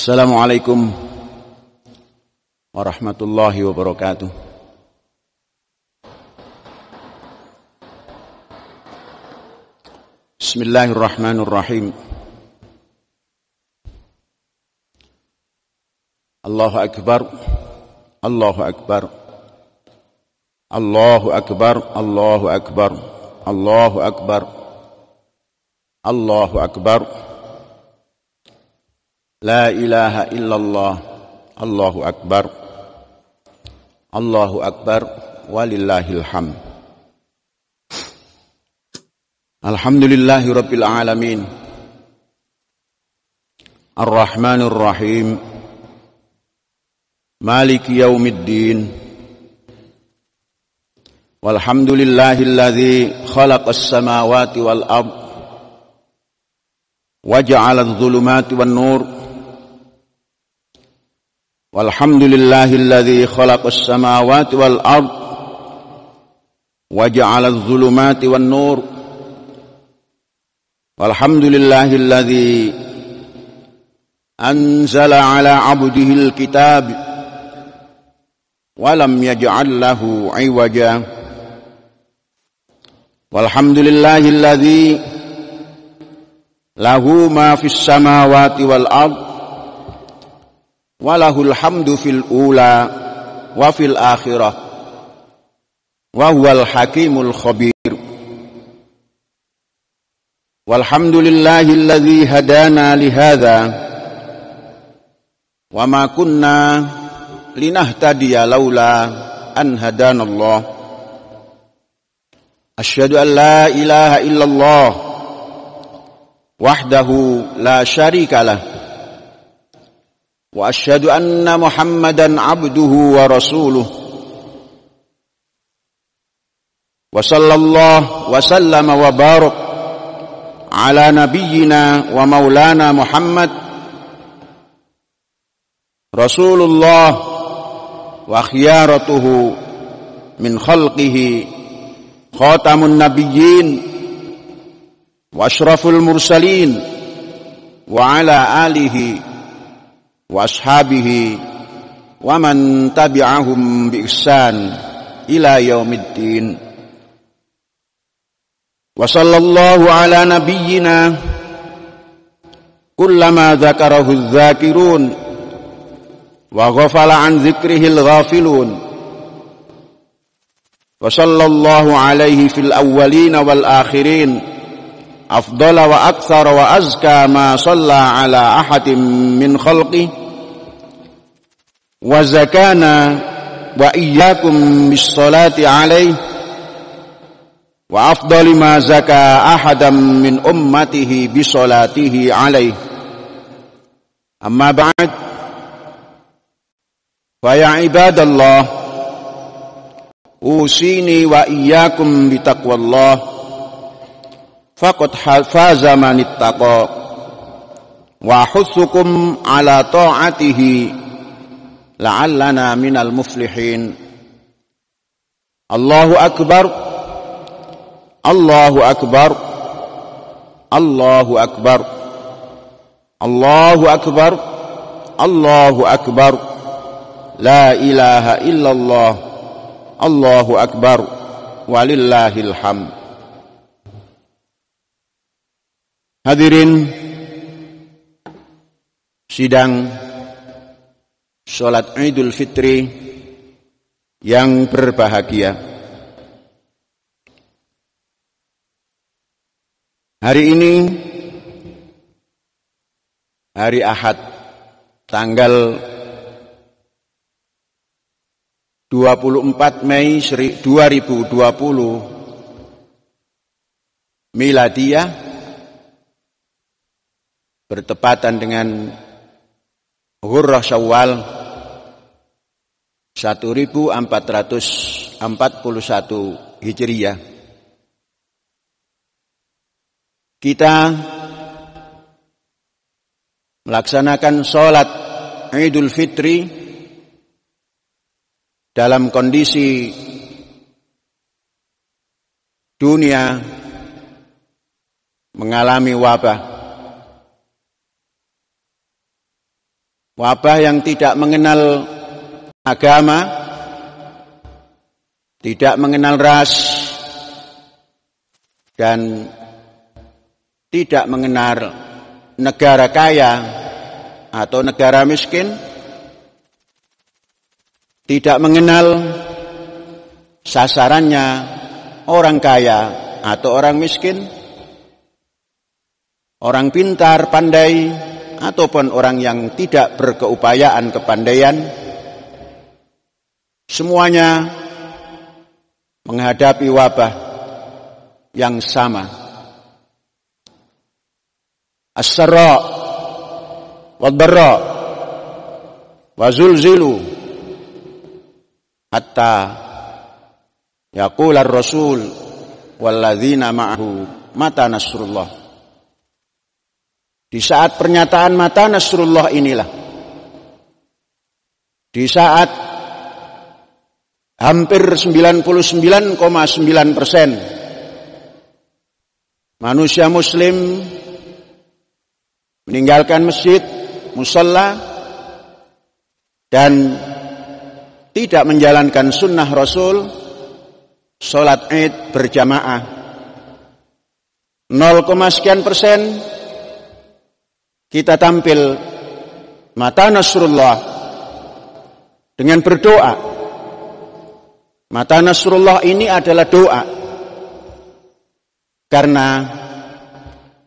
Assalamualaikum warahmatullahi wabarakatuh. Bismillahirrahmanirrahim. Allahu akbar. Allahu akbar. Allahu akbar. Allahu akbar. Allahu akbar. Allahu akbar. La ilaha illallah. Allahu akbar. Allahu akbar. Walillahil hamd. Alhamdulillahi rabbil alamin. Ar-Rahmanir Rahim. Maliki yaumiddin. Walhamdulillahilladzi khalaqas samawati wal ard wa ja'ala adh-dhulumati wan nur. Walhamdulillahilladzi khalaqas samawati wal ard wa ja'ala adh-dhulumati wan nur. Walhamdulillahilladzi anzala ala 'abdihil kitab wa lam yaj'al lahu 'iwaja. Walhamdulillahilladzi lahu ma fis samawati wal ard walahul hamdu fil ula wa fil akhirah wa huwal hakimul khabir. Walhamdulillahilladzi hadana lihadza wa ma kunna linahtadiya laula an hadanallah. Asyhadu an la ilaha illallah wahdahu la syarikalah wa asyhadu anna Muhammadan abduhu wa rasuluh. Wa sallallahu wa sallama wa barak ala nabiyyina wa maulana Muhammad Rasulullah wa khiyaratuhu min khalqihi khatamun nabiyyin wa ashraful mursalin wa ala alihi wa ashabihi wa man tabi'ahum bi ihsan ila yaumiddin. Wa sallallahu ala nabiyyina kullama dzakarahu adh-dzakirun wa ghafala an dzikrihil ghafilun. Wa sallallahu alaihi fil awwalin wal akhirin afdala wa aktsara wa azka ma shalla ala ahadin min khalqi wa zakana wa iyyakum bis salati alaihi wa afdali ma zaka ahadam min ummatihi bi salatihi alaihi. Amma ba'd, fa ya ibadallah, usini wa iyyakum bi taqwallah, faqad faza man ittaqa, wa ahutsukum ala ta'atihi la'allana minal muflihin. Allahu akbar. Allahu akbar. Allahu akbar. Allahu akbar. Allahu akbar. La ilaha illallah. Allahu akbar. Walillahil hamd. Hadirin sidang salat Idul Fitri yang berbahagia. Hari ini hari Ahad tanggal 24 Mei 2020 Miladiyah bertepatan dengan Ghurrah Syawal 1441 Hijriyah. Kita melaksanakan sholat Idul Fitri dalam kondisi dunia mengalami wabah. wabah yang tidak mengenal agama, tidak mengenal ras, dan tidak mengenal negara kaya atau negara miskin, tidak mengenal sasarannya orang kaya atau orang miskin, orang pintar, pandai, ataupun orang yang tidak berkeupayaan kepandaian, semuanya menghadapi wabah yang sama. As-sarra wad-dharra wa zulzilu hatta yaqula ar-rasul walladzina ma'ahu mata nasrullah. Di saat pernyataan mata nasrullah inilah, di saat hampir 99,9% manusia muslim meninggalkan masjid, musalla, dan tidak menjalankan sunnah Rasul, sholat Id berjamaah, 0,sekian% kita tampil mata nasrullah dengan berdoa. Mata nasrullah ini adalah doa, karena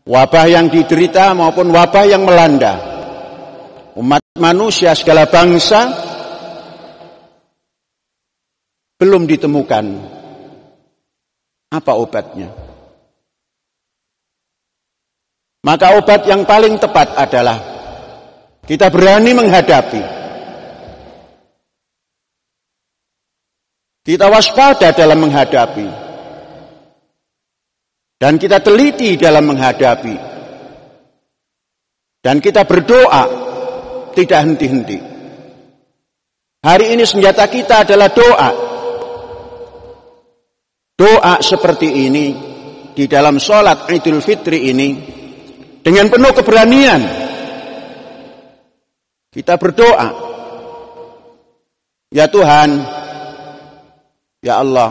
wabah yang diderita maupun wabah yang melanda umat manusia segala bangsa belum ditemukan apa obatnya. Maka obat yang paling tepat adalah kita berani menghadapi. Kita waspada dalam menghadapi. Dan kita teliti dalam menghadapi. Dan kita berdoa tidak henti-henti. Hari ini senjata kita adalah doa. Doa seperti ini di dalam sholat Idul Fitri ini, dengan penuh keberanian kita berdoa, ya Tuhan, ya Allah,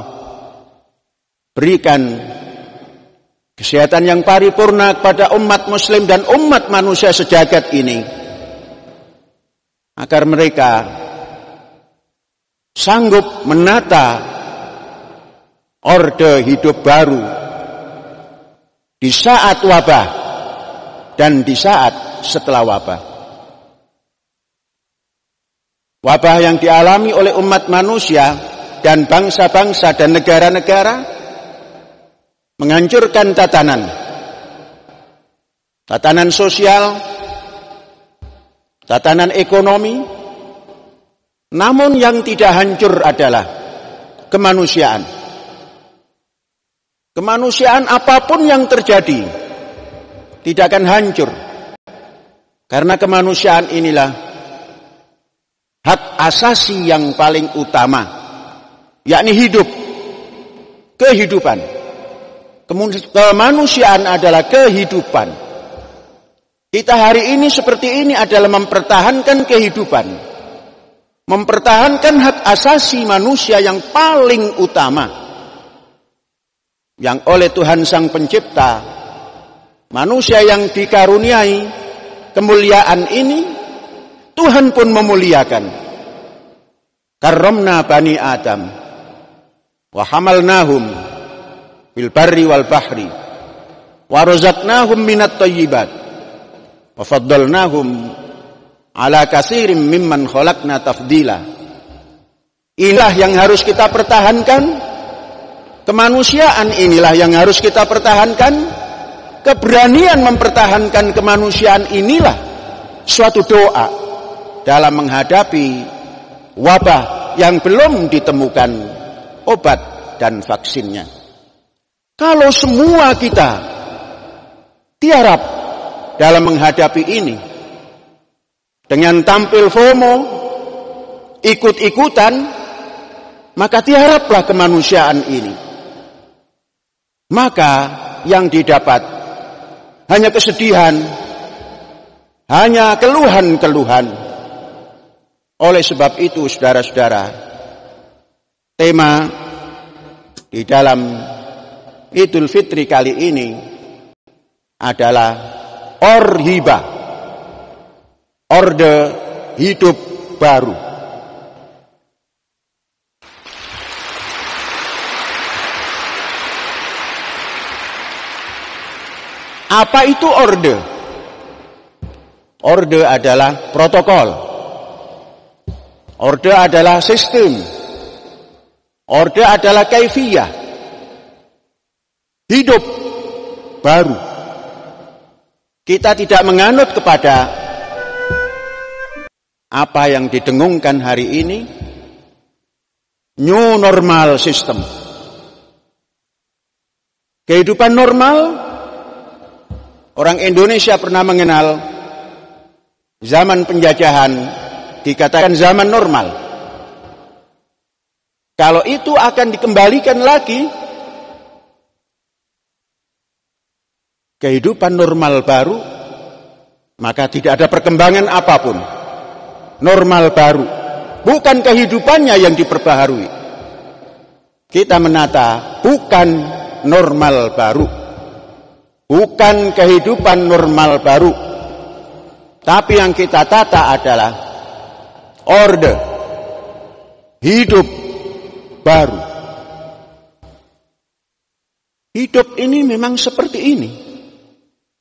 berikan kesehatan yang paripurna kepada umat muslim dan umat manusia sejagat ini, agar mereka sanggup menata orde hidup baru di saat wabah dan di saat setelah wabah. Wabah yang dialami oleh umat manusia dan bangsa-bangsa dan negara-negara menghancurkan tatanan sosial, tatanan ekonomi. Namun yang tidak hancur adalah kemanusiaan. Kemanusiaan apapun yang terjadi tidak akan hancur, karena kemanusiaan inilah hak asasi yang paling utama, yakni hidup, kehidupan. Kemanusiaan adalah kehidupan. Kita hari ini seperti ini adalah mempertahankan kehidupan, mempertahankan hak asasi manusia yang paling utama, yang oleh Tuhan Sang Pencipta, manusia yang dikaruniai kemuliaan ini, Tuhan pun memuliakan. Karramna bani Adam wa hamalnahum fil barri wal bahri wa razaqnahum minat thayyibat wa faddalnahum ala katsirin mimman khalaqna tafdila. Inilah yang harus kita pertahankan. Kemanusiaan inilah yang harus kita pertahankan. Keberanian mempertahankan kemanusiaan inilah suatu doa dalam menghadapi wabah yang belum ditemukan obat dan vaksinnya. Kalau semua kita tiarap dalam menghadapi ini dengan tampil FOMO, ikut-ikutan, maka tiaraplah kemanusiaan ini. Maka yang didapat hanya kesedihan, hanya keluhan-keluhan, Oleh sebab itu, saudara-saudara, tema di dalam Idul Fitri kali ini adalah Orhibah, orde hidup baru. Apa itu orde? Orde adalah protokol. Orde adalah sistem. Orde adalah kaifiyah. Hidup baru. Kita tidak menganut kepada apa yang didengungkan hari ini, new normal system. Kehidupan normal, orang Indonesia pernah mengenal zaman penjajahan, dikatakan zaman normal. Kalau itu akan dikembalikan lagi, kehidupan normal baru, maka tidak ada perkembangan apapun. Normal baru, bukan kehidupannya yang diperbaharui. Kita menata bukan normal baru, bukan kehidupan normal baru, tapi yang kita tata adalah orde hidup baru. Hidup ini memang seperti ini,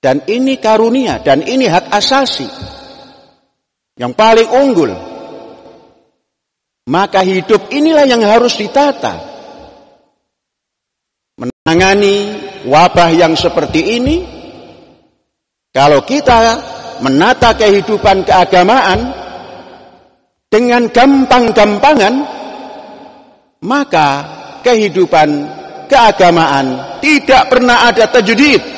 dan ini karunia, dan ini hak asasi yang paling unggul. Maka hidup inilah yang harus ditata. Menangani wabah yang seperti ini, kalau kita menata kehidupan keagamaan dengan gampang-gampangan, maka kehidupan keagamaan tidak pernah ada tajdid.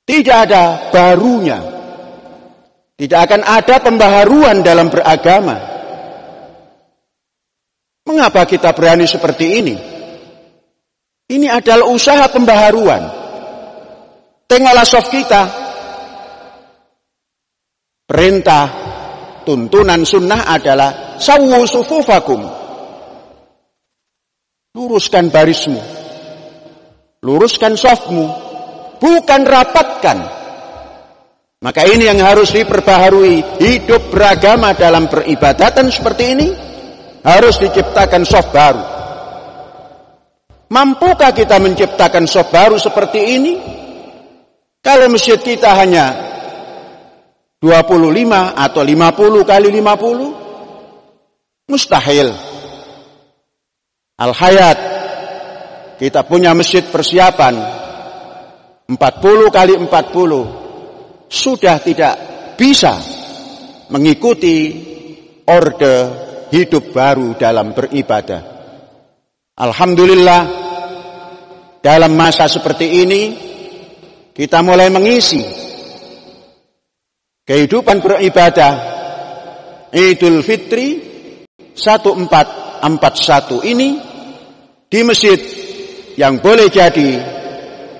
Tidak ada barunya. Tidak akan ada pembaharuan dalam beragama. Mengapa kita berani seperti ini? Ini adalah usaha pembaharuan. Tengoklah soft kita. Perintah, tuntunan sunnah adalah sawwu sufufakum. Luruskan barismu. Luruskan softmu. Bukan rapatkan. Maka ini yang harus diperbaharui. Hidup beragama dalam peribadatan seperti ini harus diciptakan soft baru. Mampukah kita menciptakan soft baru seperti ini? Kalau masjid kita hanya 25 atau 50 kali 50, mustahil. Al-Hayat, kita punya masjid persiapan 40 kali 40, sudah tidak bisa mengikuti orde hidup baru dalam beribadah. Alhamdulillah, dalam masa seperti ini kita mulai mengisi kehidupan beribadah Idul Fitri 1441 ini di masjid yang boleh jadi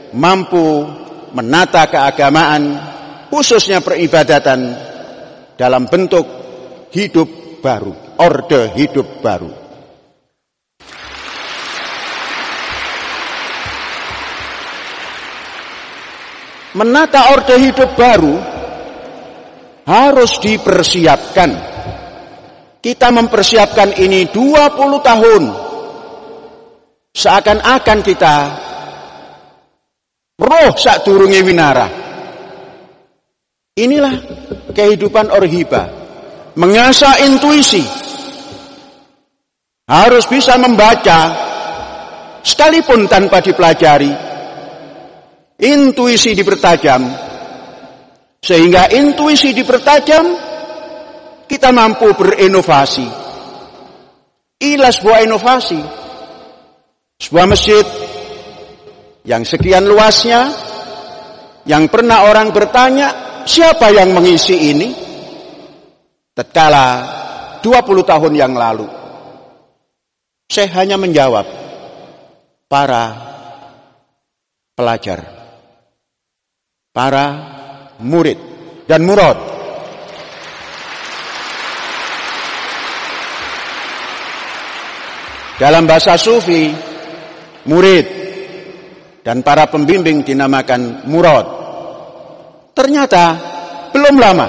mampu menata keagamaan, khususnya peribadatan dalam bentuk hidup baru, orde hidup baru. Menata orde hidup baru harus dipersiapkan. Kita mempersiapkan ini 20 tahun. Seakan-akan kita roh sadurunge winara. Inilah kehidupan orhibah. Mengasah intuisi. Harus bisa membaca sekalipun tanpa dipelajari. Intuisi dipertajam. Sehingga intuisi dipertajam, kita mampu berinovasi. Inilah sebuah inovasi. Sebuah masjid yang sekian luasnya, yang pernah orang bertanya, siapa yang mengisi ini? Tatkala 20 tahun yang lalu, saya hanya menjawab, para pelajar, para murid dan murad. Dalam bahasa sufi, murid dan para pembimbing dinamakan murad. Ternyata belum lama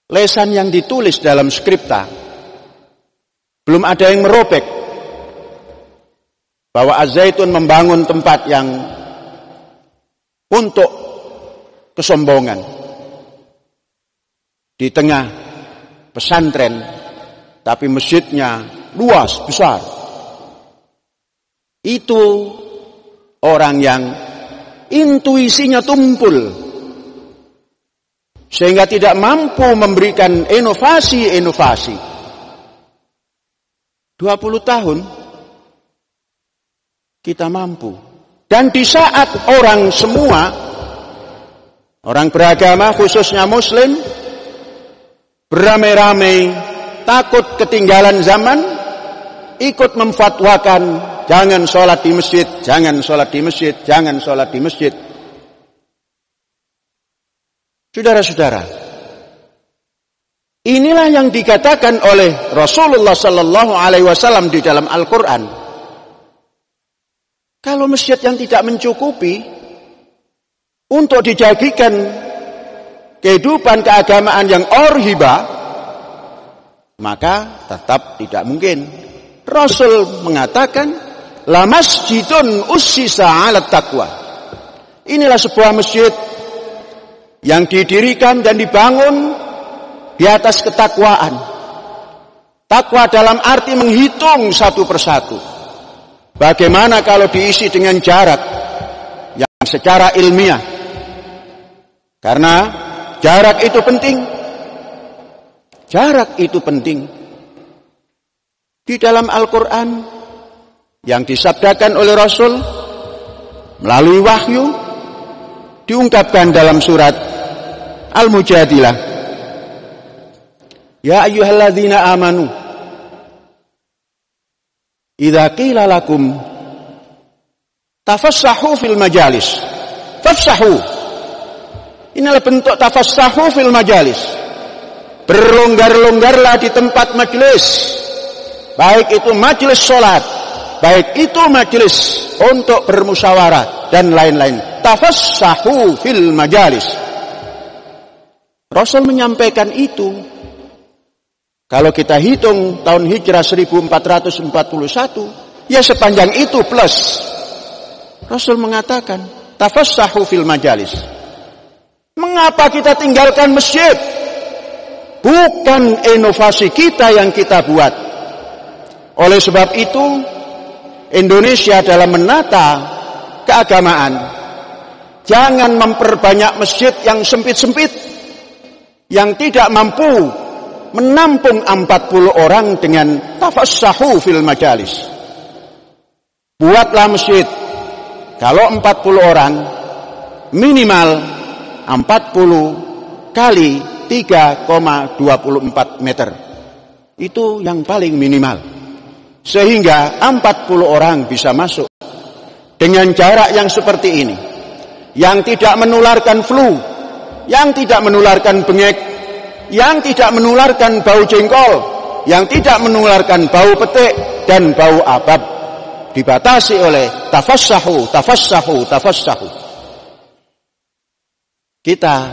lesan yang ditulis dalam skripta belum ada yang merobek bahwa Az-Zaitun membangun tempat yang untuk kesombongan di tengah pesantren, tapi masjidnya luas, besar. Itu orang yang intuisinya tumpul, sehingga tidak mampu memberikan inovasi-inovasi. 20 tahun kita mampu. Dan di saat orang semua, orang beragama khususnya muslim, beramai-ramai takut ketinggalan zaman, ikut memfatwakan jangan sholat di masjid, jangan sholat di masjid, jangan sholat di masjid. Saudara-saudara, inilah yang dikatakan oleh Rasulullah sallallahu alaihi wasallam di dalam Al-Qur'an. Kalau masjid yang tidak mencukupi untuk dijadikan kehidupan keagamaan yang orhiba, maka tetap tidak mungkin. Rasul mengatakan, la masjidun ussisa 'ala taqwa. Inilah sebuah masjid yang didirikan dan dibangun di atas ketakwaan. Takwa dalam arti menghitung satu persatu. Bagaimana kalau diisi dengan jarak yang secara ilmiah? Karena jarak itu penting. Jarak itu penting. Di dalam Al-Quran yang disabdakan oleh Rasul melalui wahyu diungkapkan dalam surat Al-Mujadilah. Ya ayyuhalladzina amanu idza qila lakum tafassahu fil majalis fafsahu. Inilah bentuk tafassahu fil majalis. Berlonggar-longgarlah di tempat majelis, baik itu majelis sholat, baik itu majelis untuk bermusyawarah dan lain-lain. Tafassahu fil majalis. Rasul menyampaikan itu. Kalau kita hitung tahun hijrah 1441, ya sepanjang itu plus. Rasul mengatakan, tafassahu fil majalis. Mengapa kita tinggalkan masjid? Bukan inovasi kita yang kita buat. Oleh sebab itu, Indonesia dalam menata keagamaan, jangan memperbanyak masjid yang sempit-sempit, yang tidak mampu menampung 40 orang dengan tafassahu fil majalis. Buatlah masjid, kalau 40 orang, minimal 40 kali 3,24 meter. Itu yang paling minimal. Sehingga 40 orang bisa masuk. Dengan jarak yang seperti ini. Yang tidak menularkan flu. Yang tidak menularkan bengek. Yang tidak menularkan bau jengkol. Yang tidak menularkan bau petik dan bau abab. Dibatasi oleh tafassahu, tafassahu, tafassahu. Kita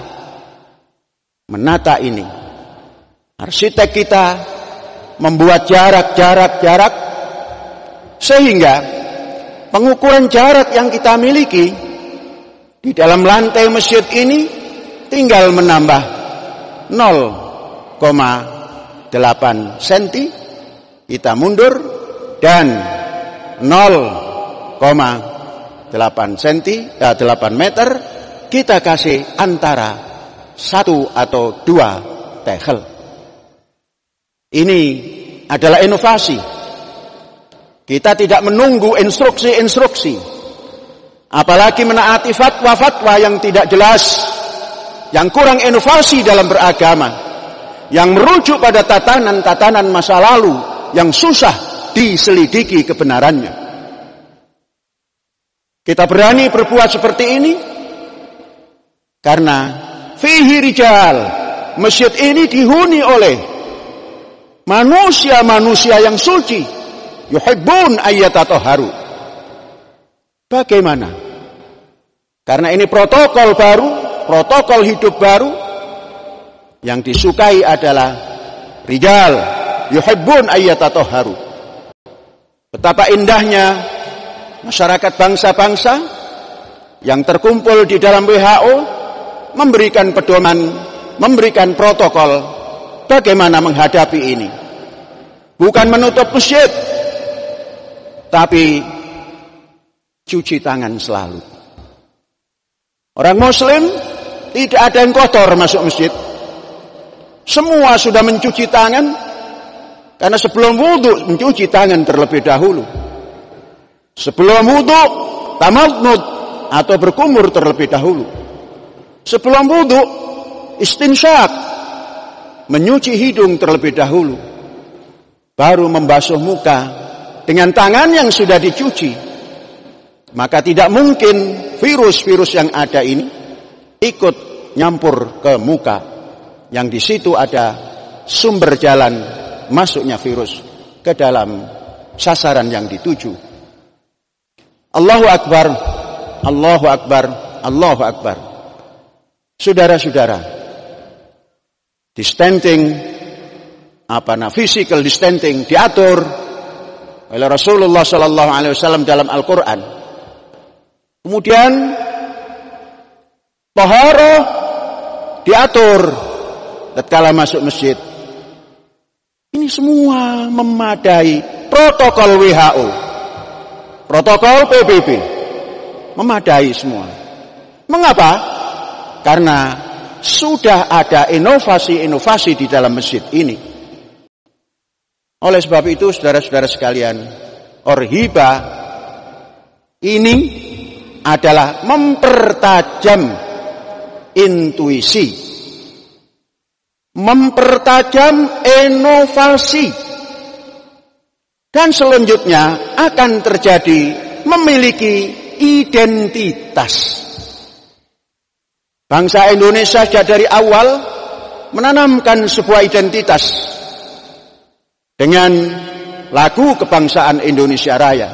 menata ini. Arsitek kita membuat jarak sehingga pengukuran jarak yang kita miliki di dalam lantai masjid ini tinggal menambah 0,8 cm, kita mundur, dan 0,8 meter kita kasih antara 1 atau 2 tegel. Ini adalah inovasi. Kita tidak menunggu instruksi-instruksi, apalagi menaati fatwa-fatwa yang tidak jelas, yang kurang inovasi dalam beragama, yang merujuk pada tatanan-tatanan masa lalu yang susah diselidiki kebenarannya. Kita berani berbuat seperti ini karena fihi rijal, masjid ini dihuni oleh manusia-manusia yang suci, yuhibbun ayyatatahharu. Bagaimana? Karena ini protokol baru, protokol hidup baru, yang disukai adalah rijal yuhibbun ayyatatahharu. Betapa indahnya masyarakat bangsa-bangsa yang terkumpul di dalam WHO memberikan pedoman, memberikan protokol bagaimana menghadapi ini. Bukan menutup masjid, tapi cuci tangan selalu. Orang muslim tidak ada yang kotor masuk masjid. Semua sudah mencuci tangan, karena sebelum wudu mencuci tangan terlebih dahulu. Sebelum wudu tamadnud atau berkumur terlebih dahulu. Sebelum wudu istinsyak, menyuci hidung terlebih dahulu. Baru membasuh muka dengan tangan yang sudah dicuci. Maka tidak mungkin virus-virus yang ada ini ikut nyampur ke muka, yang di situ ada sumber jalan masuknya virus ke dalam sasaran yang dituju. Allahu Akbar, Allahu Akbar, Allahu Akbar. Saudara-saudara, physical distancing diatur oleh Rasulullah sallallahu alaihi wasallam dalam Al-Qur'an. Kemudian taharah diatur tatkala masuk masjid. Ini semua memadai protokol WHO, protokol PBB, memadai semua. Mengapa? Karena sudah ada inovasi-inovasi di dalam masjid ini. Oleh sebab itu, saudara-saudara sekalian, orhiba ini adalah mempertajam intuisi, mempertajam inovasi, dan selanjutnya akan terjadi memiliki identitas. Bangsa Indonesia sejak dari awal menanamkan sebuah identitas dengan lagu kebangsaan Indonesia Raya,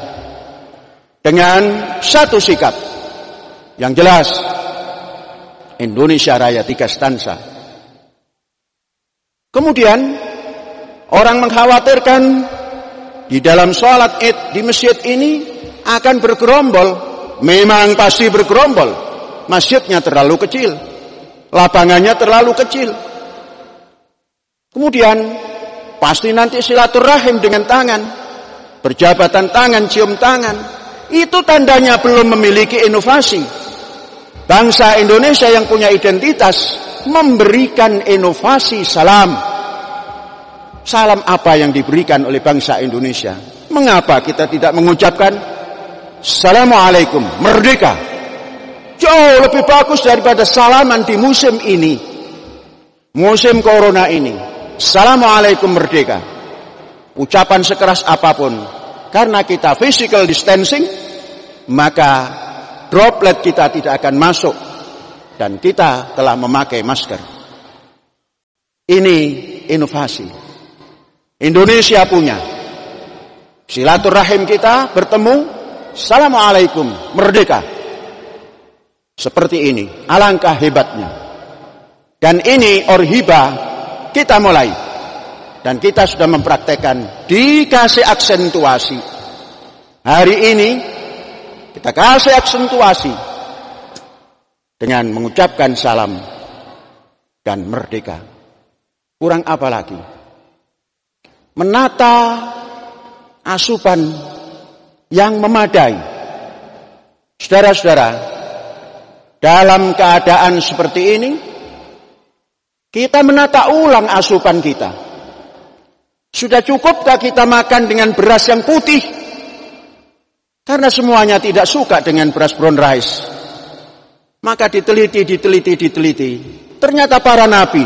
dengan satu sikap yang jelas, Indonesia Raya 3 stansa. Kemudian orang mengkhawatirkan di dalam sholat Id di masjid ini akan bergerombol. Memang pasti bergerombol. Masjidnya terlalu kecil, lapangannya terlalu kecil. Kemudian pasti nanti silaturahim dengan tangan, berjabatan tangan, cium tangan. Itu tandanya belum memiliki inovasi. Bangsa Indonesia yang punya identitas memberikan inovasi salam. Salam apa yang diberikan oleh bangsa Indonesia? Mengapa kita tidak mengucapkan Assalamualaikum, merdeka? Jauh lebih bagus daripada salaman di musim ini, musim corona ini. Assalamualaikum, merdeka. Ucapan sekeras apapun, karena kita physical distancing, maka droplet kita tidak akan masuk, dan kita telah memakai masker. Ini inovasi. Indonesia punya. Silaturahim kita bertemu, Assalamualaikum, merdeka. Seperti ini, alangkah hebatnya. Dan ini orhiba kita mulai. Dan kita sudah mempraktekkan, dikasih aksentuasi. Hari ini kita kasih aksentuasi dengan mengucapkan salam dan merdeka. Kurang apa lagi? Menata asupan yang memadai. Saudara-saudara, dalam keadaan seperti ini, kita menata ulang asupan kita. Sudah cukupkah kita makan dengan beras yang putih? Karena semuanya tidak suka dengan beras brown rice. Maka diteliti. Ternyata para nabi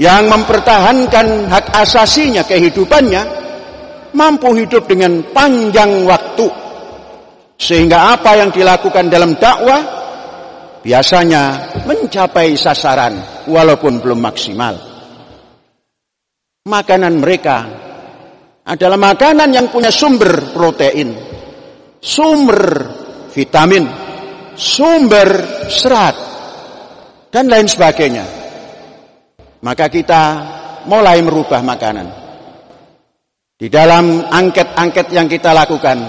yang mempertahankan hak asasinya, kehidupannya, mampu hidup dengan panjang waktu. Sehingga apa yang dilakukan dalam dakwah biasanya mencapai sasaran walaupun belum maksimal. makanan mereka adalah makanan yang punya sumber protein, sumber vitamin, sumber serat, dan lain sebagainya. Maka kita mulai merubah makanan. Di dalam angket-angket yang kita lakukan,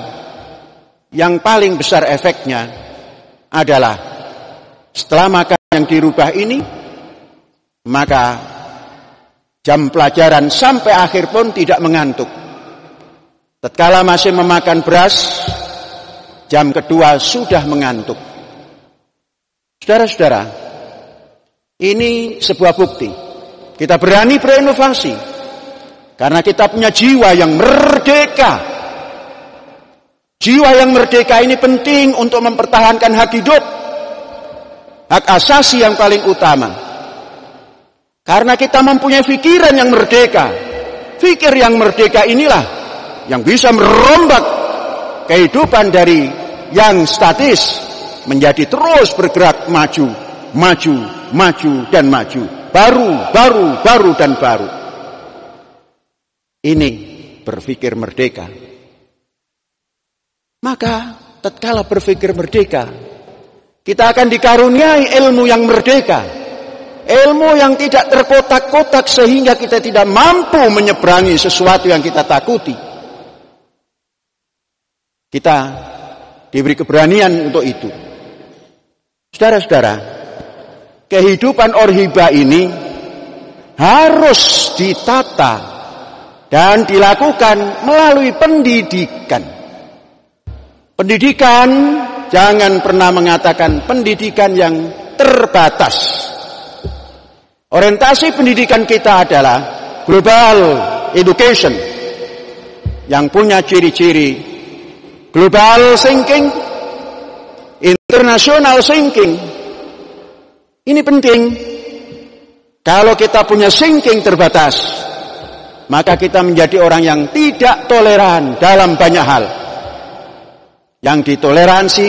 yang paling besar efeknya adalah setelah makanan yang dirubah ini, maka jam pelajaran sampai akhir pun tidak mengantuk. Tatkala masih memakan beras, jam kedua sudah mengantuk. Saudara-saudara, ini sebuah bukti. Kita berani berinovasi karena kita punya jiwa yang merdeka. Jiwa yang merdeka ini penting untuk mempertahankan hak hidup, hak asasi yang paling utama. Karena kita mempunyai pikiran yang merdeka. Fikir yang merdeka inilah yang bisa merombak kehidupan dari yang statis menjadi terus bergerak maju, maju, maju, dan maju. Baru, dan baru. Ini berpikir merdeka. Maka tatkala berpikir merdeka, kita akan dikaruniai ilmu yang merdeka. Ilmu yang tidak terkotak-kotak sehingga kita tidak mampu menyeberangi sesuatu yang kita takuti. Kita diberi keberanian untuk itu. Saudara-saudara, kehidupan orhiba ini harus ditata dan dilakukan melalui pendidikan. Pendidikan, jangan pernah mengatakan pendidikan yang terbatas. Orientasi pendidikan kita adalah global education yang punya ciri-ciri global thinking, international thinking. Ini penting. Kalau kita punya thinking terbatas, maka kita menjadi orang yang tidak toleran dalam banyak hal. Yang ditoleransi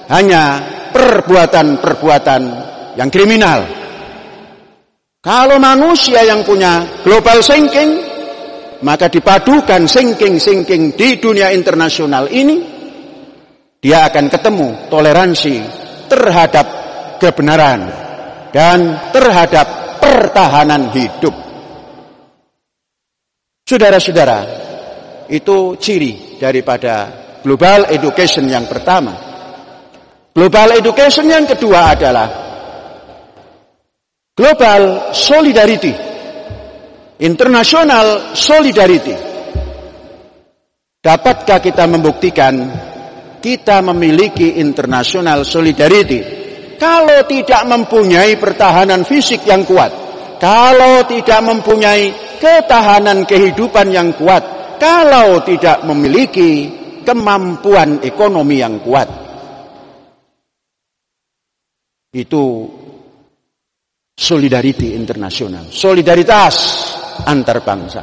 hanya perbuatan-perbuatan yang kriminal. Kalau manusia yang punya global thinking, maka dipadukan thinking di dunia internasional ini, dia akan ketemu toleransi terhadap kebenaran dan terhadap pertahanan hidup. Saudara-saudara, itu ciri daripada global education yang pertama. Global education yang kedua adalah global solidarity, international solidarity. Dapatkah kita membuktikan kita memiliki international solidarity? Kalau tidak mempunyai pertahanan fisik yang kuat, kalau tidak mempunyai ketahanan kehidupan yang kuat, kalau tidak memiliki kemampuan ekonomi yang kuat, itu solidarity internasional, solidaritas antar bangsa.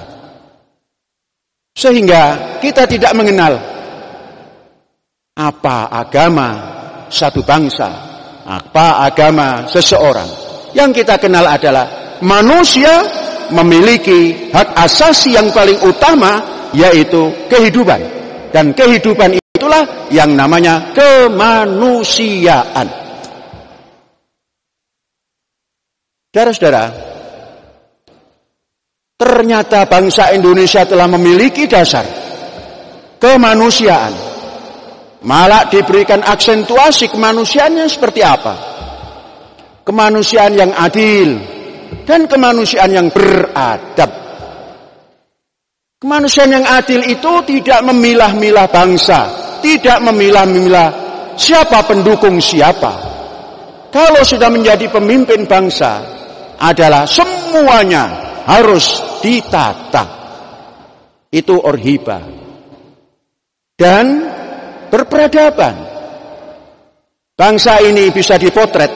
Sehingga kita tidak mengenal apa agama satu bangsa, apa agama seseorang. Yang kita kenal adalah manusia memiliki hak asasi yang paling utama, yaitu kehidupan. Dan kehidupan itulah yang namanya kemanusiaan. Saudara-saudara, ternyata bangsa Indonesia telah memiliki dasar kemanusiaan. Malah diberikan aksentuasi kemanusiaannya seperti apa? Kemanusiaan yang adil dan kemanusiaan yang beradab. Kemanusiaan yang adil itu tidak memilah-milah bangsa, tidak memilah-milah siapa pendukung siapa. Kalau sudah menjadi pemimpin bangsa, adalah semuanya harus ditata. Itu orhiba. Dan berperadaban. Bangsa ini bisa dipotret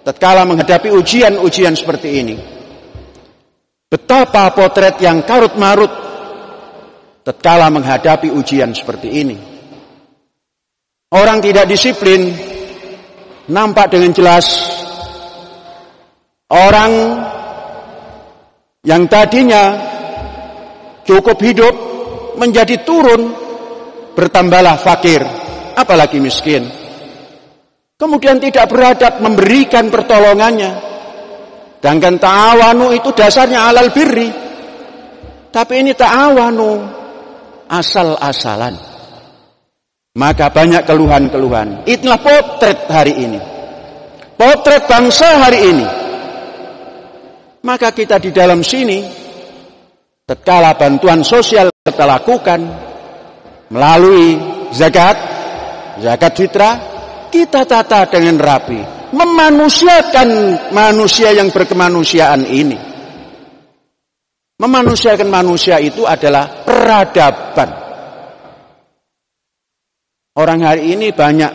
tatkala menghadapi ujian-ujian seperti ini. Betapa potret yang karut-marut tatkala menghadapi ujian seperti ini. Orang tidak disiplin nampak dengan jelas. Orang Yang tadinya cukup hidup menjadi turun, bertambahlah fakir, apalagi miskin. Kemudian tidak beradab memberikan pertolongannya. Sedangkan ta'awanu itu dasarnya alal birri. Tapi ini ta'awanu asal-asalan. Maka banyak keluhan-keluhan. Itulah potret hari ini. Potret bangsa hari ini. Maka kita di dalam sini, tatkala bantuan sosial kita lakukan melalui zakat fitrah, kita tata dengan rapi, memanusiakan manusia yang berkemanusiaan ini. Memanusiakan manusia itu adalah peradaban. Orang hari ini banyak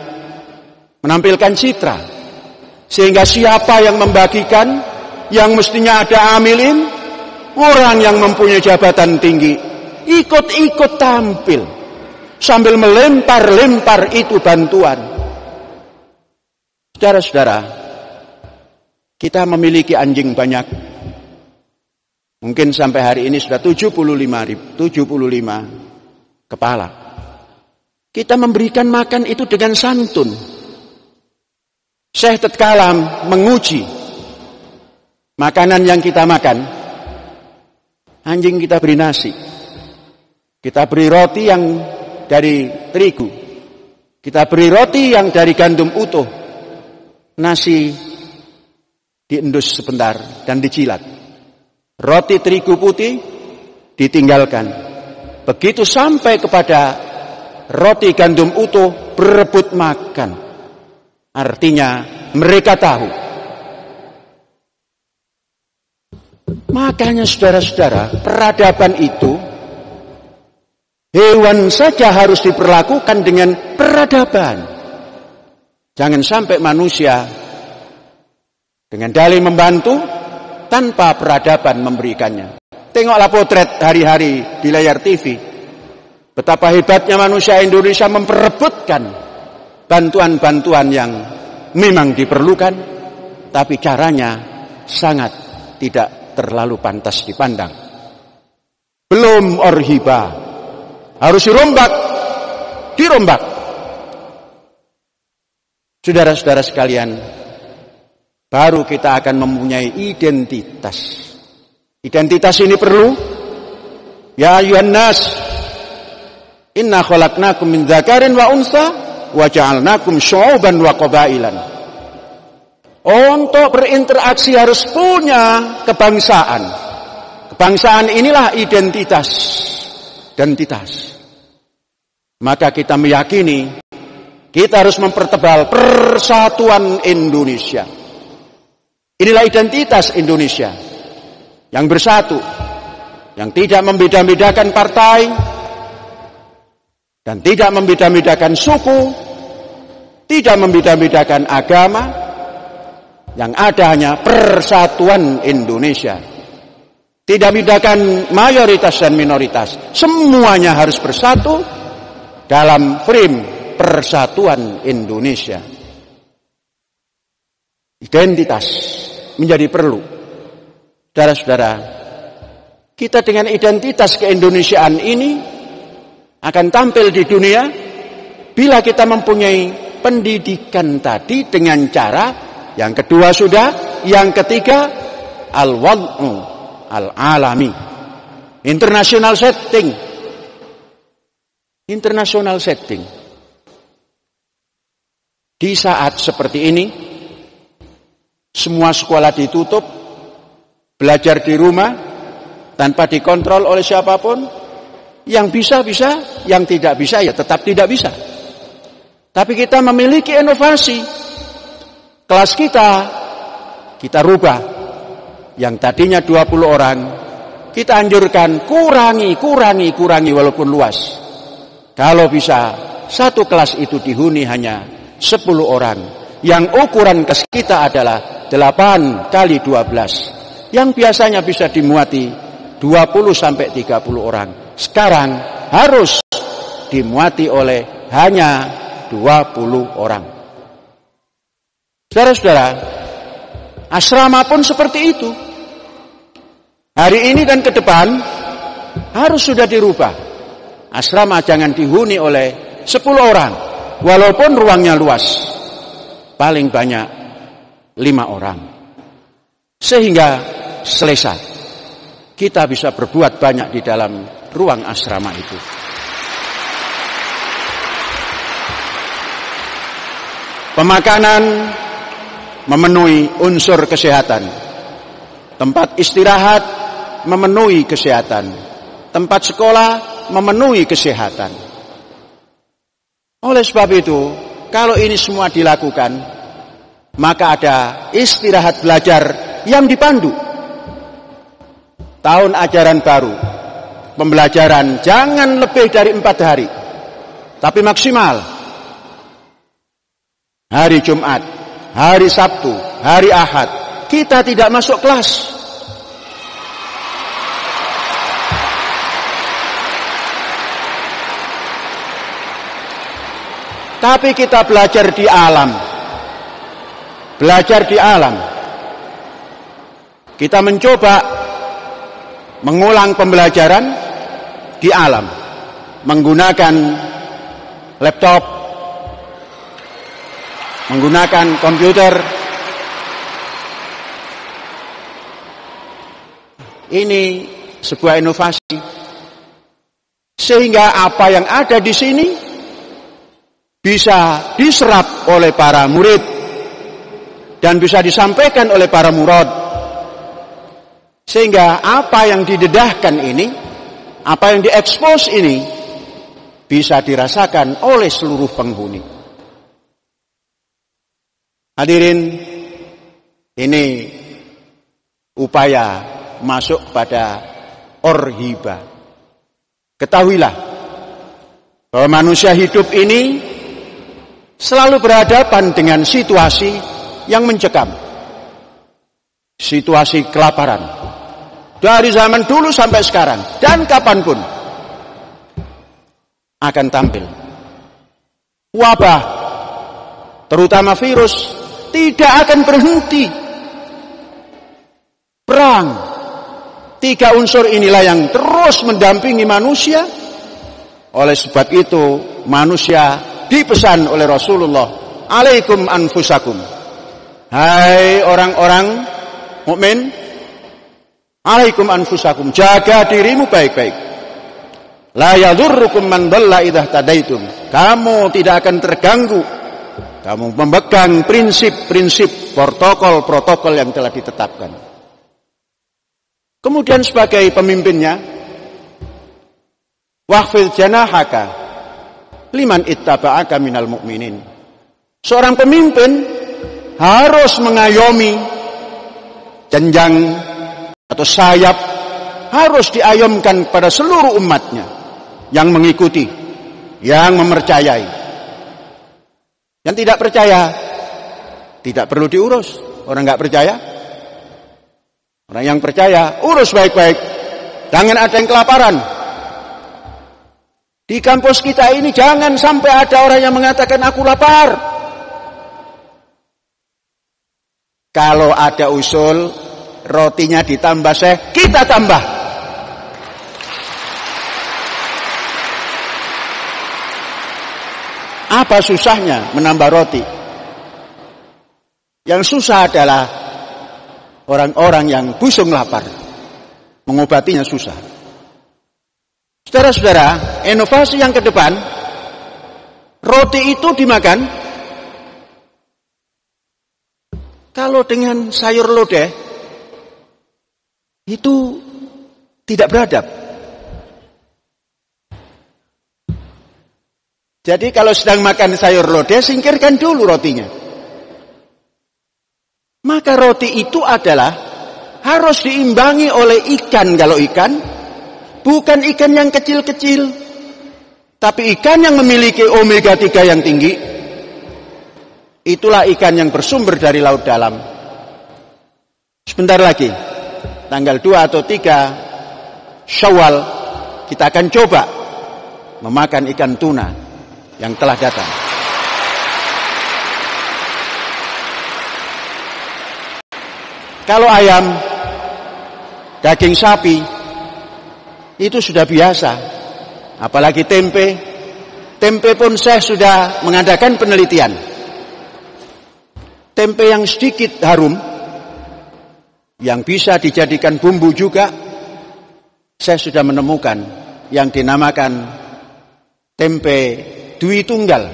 menampilkan citra, sehingga siapa yang membagikan, yang mestinya ada amilin, orang yang mempunyai jabatan tinggi, ikut-ikut tampil, sambil melempar-lempar itu bantuan. Saudara-saudara, kita memiliki anjing banyak. Mungkin sampai hari ini sudah 75 kepala. Kita memberikan makan itu dengan santun. Syekh tatkala menguji makanan yang kita makan, anjing kita beri nasi, kita beri roti yang dari terigu, kita beri roti yang dari gandum utuh, nasi diendus sebentar dan dijilat, roti terigu putih ditinggalkan. Begitu sampai kepada roti gandum utuh berebut makan. Artinya mereka tahu. Makanya saudara-saudara, peradaban itu hewan saja harus diperlakukan dengan peradaban. Jangan sampai manusia dengan dalih membantu tanpa peradaban memberikannya. Tengoklah potret hari-hari di layar TV. Betapa hebatnya manusia Indonesia memperebutkan bantuan-bantuan yang memang diperlukan, tapi caranya sangat tidak terlalu pantas dipandang. Belum orhiba, harus dirombak. Saudara-saudara sekalian, baru kita akan mempunyai identitas. Identitas ini perlu. Ya ayuhan nas, inna khalaqnakum min dzakarin wa unsa wa ja'alnakum syu'uban wa qabailan. Untuk berinteraksi harus punya kebangsaan. Kebangsaan inilah identitas. Maka kita meyakini kita harus mempertebal persatuan Indonesia. Inilah identitas Indonesia yang bersatu, yang tidak membeda-bedakan partai dan tidak membeda-bedakan suku, tidak membeda-bedakan agama. Yang ada hanya persatuan Indonesia. Tidak bedakan mayoritas dan minoritas. Semuanya harus bersatu dalam frame persatuan Indonesia. Identitas menjadi perlu. Saudara-saudara, kita dengan identitas keindonesiaan ini akan tampil di dunia bila kita mempunyai pendidikan tadi dengan cara yang kedua sudah, yang ketiga al-wad'u al-alami, international setting. Di saat seperti ini, semua sekolah ditutup, belajar di rumah tanpa dikontrol oleh siapapun. Yang bisa, yang tidak bisa ya tetap tidak bisa. Tapi kita memiliki inovasi. Kelas kita rubah. Yang tadinya 20 orang, kita anjurkan kurangi walaupun luas. Kalau bisa, satu kelas itu dihuni hanya 10 orang. Yang ukuran kelas kita adalah 8 kali 12. Yang biasanya bisa dimuati 20 sampai 30 orang. Sekarang harus dimuati oleh hanya 20 orang. Saudara-saudara, asrama pun seperti itu. Hari ini dan ke depan harus sudah dirubah. Asrama jangan dihuni oleh 10 orang, walaupun ruangnya luas. Paling banyak 5 orang. Sehingga selesai. Kita bisa berbuat banyak di dalam ruang asrama itu. Pemakanan memenuhi unsur kesehatan. Tempat istirahat memenuhi kesehatan. Tempat sekolah memenuhi kesehatan. Oleh sebab itu, kalau ini semua dilakukan, maka ada istirahat belajar yang dipandu. Tahun ajaran baru, pembelajaran jangan lebih dari 4 hari, tapi maksimal. Hari Jumat, hari Sabtu, hari Ahad, kita tidak masuk kelas. Tapi kita belajar di alam. Belajar di alam. Kita mencoba mengulang pembelajaran di alam. Menggunakan laptop, menggunakan komputer. Ini sebuah inovasi. Sehingga apa yang ada di sini bisa diserap oleh para murid dan bisa disampaikan oleh para murad. Sehingga apa yang didedahkan ini, apa yang diekspos ini bisa dirasakan oleh seluruh penghuni. Hadirin, ini upaya masuk pada orhiba. Ketahuilah bahwa manusia hidup ini selalu berhadapan dengan situasi yang mencekam. Situasi kelaparan. Dari zaman dulu sampai sekarang. Dan kapanpun akan tampil. Wabah, terutama virus, tidak akan berhenti. Perang. 3 unsur inilah yang terus mendampingi manusia. Oleh sebab itu, manusia dipesan oleh Rasulullah, alaikum anfusakum. Hai orang-orang mukmin, alaikum anfusakum, jaga dirimu baik-baik. La yadurrukum man dhalla idza tadaitum. Kamu tidak akan terganggu. Kamu memegang prinsip-prinsip, protokol-protokol yang telah ditetapkan. Kemudian sebagai pemimpinnya, wahfil janahaka liman ittaba'aka minal mu'minin. Seorang pemimpin harus mengayomi jenjang atau sayap, harus diayomkan pada seluruh umatnya yang mengikuti, yang mempercayai. Yang tidak percaya tidak perlu diurus. Orang nggak percaya, orang yang percaya urus baik-baik. Jangan ada yang kelaparan. Di kampus kita ini jangan sampai ada orang yang mengatakan aku lapar. Kalau ada usul rotinya ditambah kita tambah. Apa susahnya menambah roti? Yang susah adalah orang-orang yang busung lapar. Mengobatinya susah. Saudara-saudara, inovasi yang ke depan, roti itu dimakan kalau dengan sayur lodeh itu tidak beradab. Jadi kalau sedang makan sayur lodeh, singkirkan dulu rotinya. Maka roti itu adalah harus diimbangi oleh ikan. Kalau ikan, bukan ikan yang kecil-kecil, tapi ikan yang memiliki omega 3 yang tinggi. Itulah ikan yang bersumber dari laut dalam. Sebentar lagi, tanggal 2 atau 3 Syawal, kita akan coba memakan ikan tuna yang telah datang. Kalau ayam, daging sapi, itu sudah biasa. Apalagi tempe. Tempe pun saya sudah mengadakan penelitian. Tempe yang sedikit harum, yang bisa dijadikan bumbu juga, saya sudah menemukan yang dinamakan tempe Dwi Tunggal,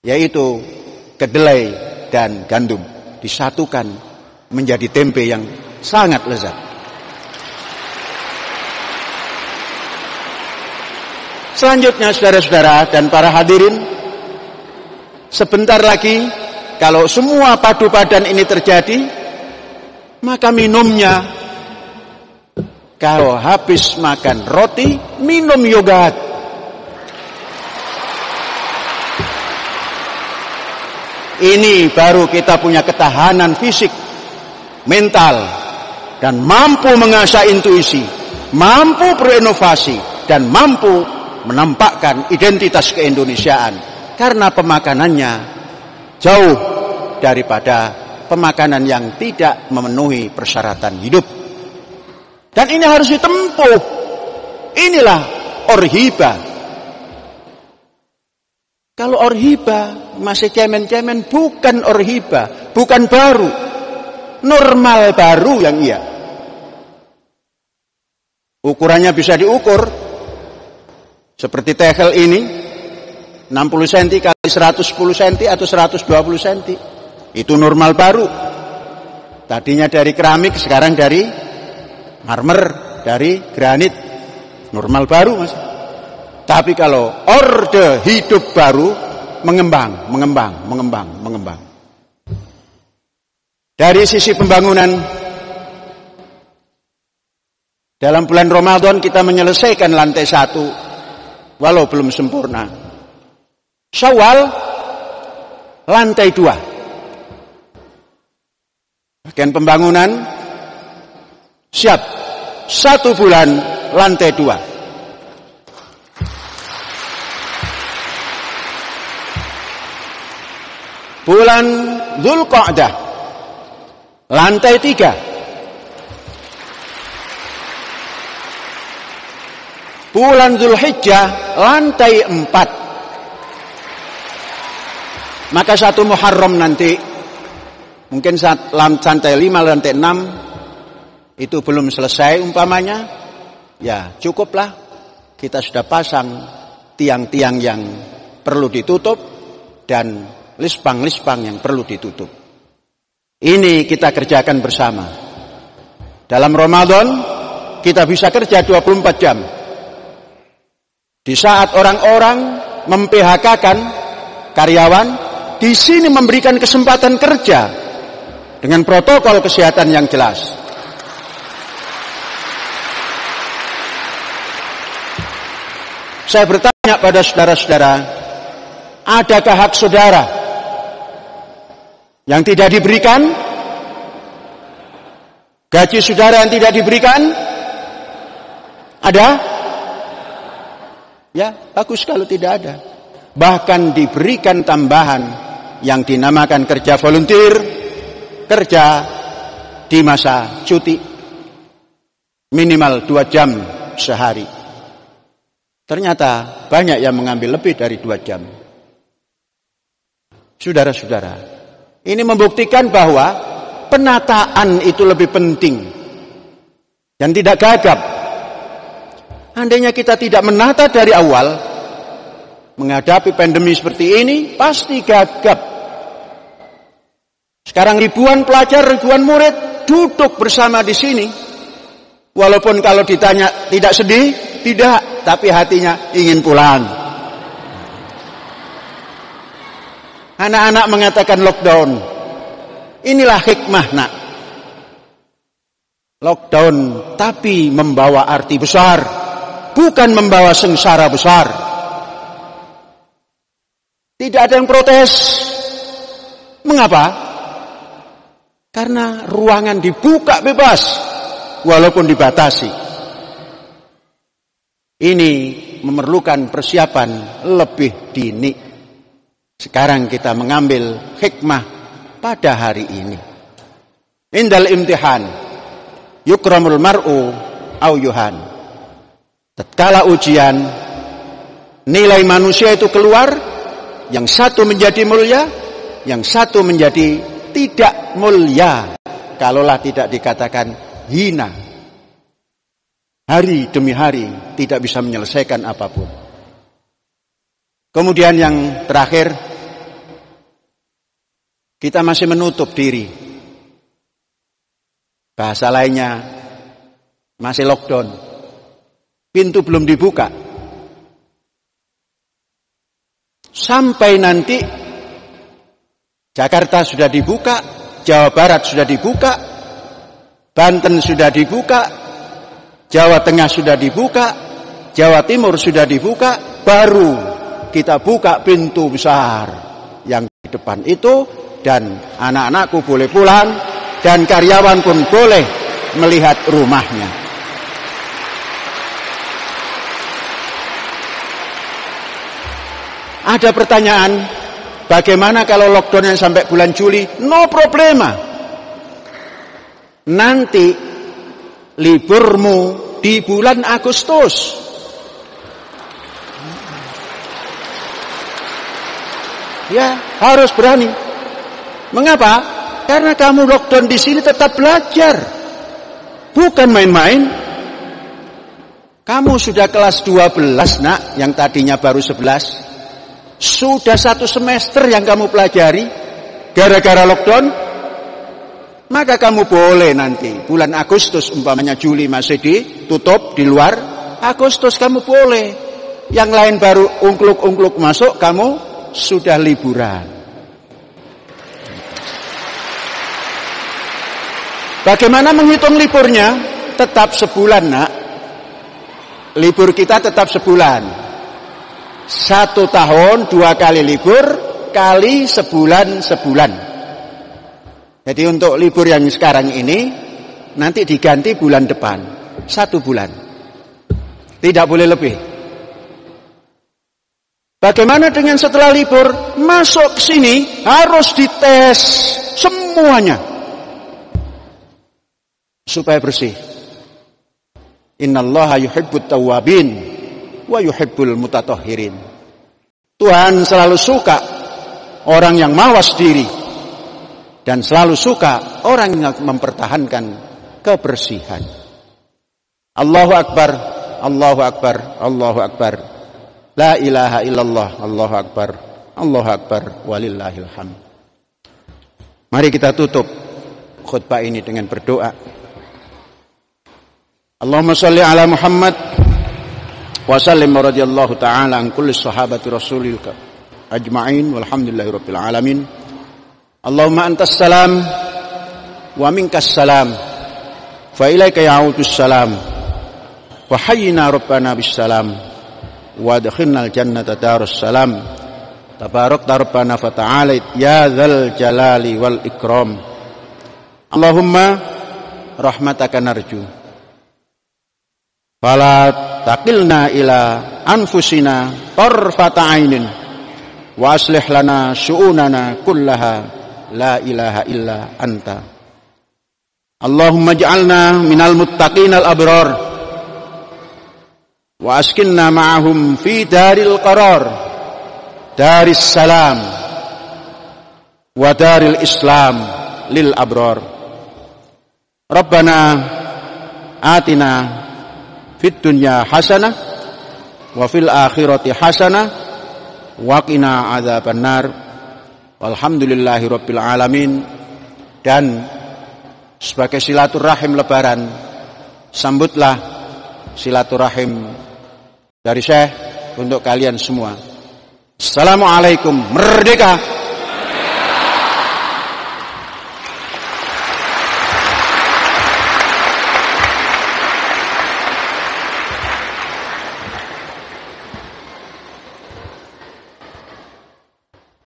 yaitu kedelai dan gandum disatukan menjadi tempe yang sangat lezat. Selanjutnya saudara-saudara dan para hadirin, sebentar lagi kalau semua padu padan ini terjadi, maka minumnya, kalau habis makan roti, minum yogurt. Ini baru kita punya ketahanan fisik, mental, dan mampu mengasah intuisi, mampu berinovasi, dan mampu menampakkan identitas keindonesiaan. Karena pemakanannya jauh daripada pemakanan yang tidak memenuhi persyaratan hidup. Dan ini harus ditempuh. Inilah orhiba. Kalau orhiba masih cemen-cemen, bukan orhiba, bukan baru. Normal baru yang iya. Ukurannya bisa diukur. Seperti tegel ini, 60 cm kali 110 cm atau 120 cm. Itu normal baru. Tadinya dari keramik, sekarang dari marmer, dari granit. Normal baru, Mas. Tapi kalau orde hidup baru, mengembang. Dari sisi pembangunan, dalam bulan Ramadan kita menyelesaikan lantai 1, walau belum sempurna. Syawal, lantai 2. Bagian pembangunan siap. 1 bulan, lantai 2. Bulan Dzulqa'dah, lantai 3. Bulan Dzulhijjah, lantai 4. Maka 1 Muharram nanti, mungkin saat lantai 5, lantai 6, itu belum selesai umpamanya, ya cukuplah kita sudah pasang tiang-tiang yang perlu ditutup dan lispang-lispang yang perlu ditutup. Ini kita kerjakan bersama. Dalam Ramadan kita bisa kerja 24 jam. Di saat orang-orang mem-PHK-kan karyawan, di sini memberikan kesempatan kerja dengan protokol kesehatan yang jelas. Saya bertanya pada saudara-saudara, adakah hak saudara yang tidak diberikan? Gaji saudara yang tidak diberikan? Ada? Ya, bagus kalau tidak ada. Bahkan diberikan tambahan yang dinamakan kerja volunteer, kerja di masa cuti. Minimal 2 jam sehari. Ternyata banyak yang mengambil lebih dari 2 jam. Saudara-saudara, ini membuktikan bahwa penataan itu lebih penting dan tidak gagap. Andainya kita tidak menata dari awal, menghadapi pandemi seperti ini, pasti gagap. Sekarang ribuan pelajar, ribuan murid duduk bersama di sini. Walaupun kalau ditanya tidak sedih, tidak, tapi hatinya ingin pulang. Anak-anak mengatakan lockdown. Inilah hikmah, nak. Lockdown, tapi membawa arti besar. Bukan membawa sengsara besar. Tidak ada yang protes. Mengapa? Karena ruangan dibuka bebas, walaupun dibatasi. Ini memerlukan persiapan lebih dini. Sekarang kita mengambil hikmah pada hari ini. Indal imtihan yukramul mar'u au yuhan. Tatkala ujian, nilai manusia itu keluar, yang satu menjadi mulia, yang satu menjadi tidak mulia, kalaulah tidak dikatakan hina. Hari demi hari tidak bisa menyelesaikan apapun. Kemudian yang terakhir, kita masih menutup diri. Bahasa lainnya, masih lockdown. Pintu belum dibuka. Sampai nanti Jakarta sudah dibuka, Jawa Barat sudah dibuka, Banten sudah dibuka, Jawa Tengah sudah dibuka, Jawa Timur sudah dibuka, baru kita buka pintu besar yang di depan itu, dan anak-anakku boleh pulang, dan karyawan pun boleh melihat rumahnya. Ada pertanyaan, bagaimana kalau lockdownnya sampai bulan Juli? No problema. Nanti liburmu di bulan Agustus. Ya, harus berani. Mengapa? Karena kamu lockdown di sini tetap belajar. Bukan main-main. Kamu sudah kelas 12, Nak, yang tadinya baru 11. Sudah 1 semester yang kamu pelajari gara-gara lockdown. Maka kamu boleh nanti bulan Agustus, umpamanya Juli masih ditutup di luar, Agustus kamu boleh. Yang lain baru ungkluk-ungkluk masuk, kamu sudah liburan. Bagaimana menghitung liburnya? Tetap sebulan, Nak. Libur kita tetap sebulan. 1 tahun 2 kali libur, kali sebulan. Jadi untuk libur yang sekarang ini, nanti diganti bulan depan. 1 bulan. Tidak boleh lebih. Bagaimana dengan setelah libur? Masuk ke sini, harus dites semuanya. Supaya bersih. Innallaha yuhibbut tawwabin wa yuhibbul mutatahhirin. Tuhan selalu suka orang yang mawas diri dan selalu suka orang yang mempertahankan kebersihan. Allahu Akbar, Allahu Akbar, Allahu Akbar. La ilaha illallah, Allahu Akbar, Allahu Akbar, walillahil hamd. Mari kita tutup khutbah ini dengan berdoa. Allahumma shalli ala Muhammad wa sallim radhiyallahu ta'ala an kulli sahabati rasulil ajma'in walhamdulillahi rabbil alamin. Allahumma antas salam wa minkas salam fa ilaika ya'udus salam wa hayyina rabbana bis salam wa adkhilnal jannata darus salam tabarakta rabbana fa ta'ala ya dzal jalali wal ikram. Allahumma rahmataka narju fala taqilna ila anfusina tarfata ainin wa aslih lana syu'unana kullaha la ilaha illa anta. Allahumma ij'alna minal muttaqinal abrar wa askinna ma'ahum fi daril qarar, daris salam wa daril islam lil abrar. Rabbana atina fid dunya hasanah wa fil akhirati hasanah wa qina adzabannar. Walhamdulillahi rabbil alamin. Dan sebagai silaturahim lebaran, sambutlah silaturahim dari Syekh untuk kalian semua. Assalamualaikum. Merdeka!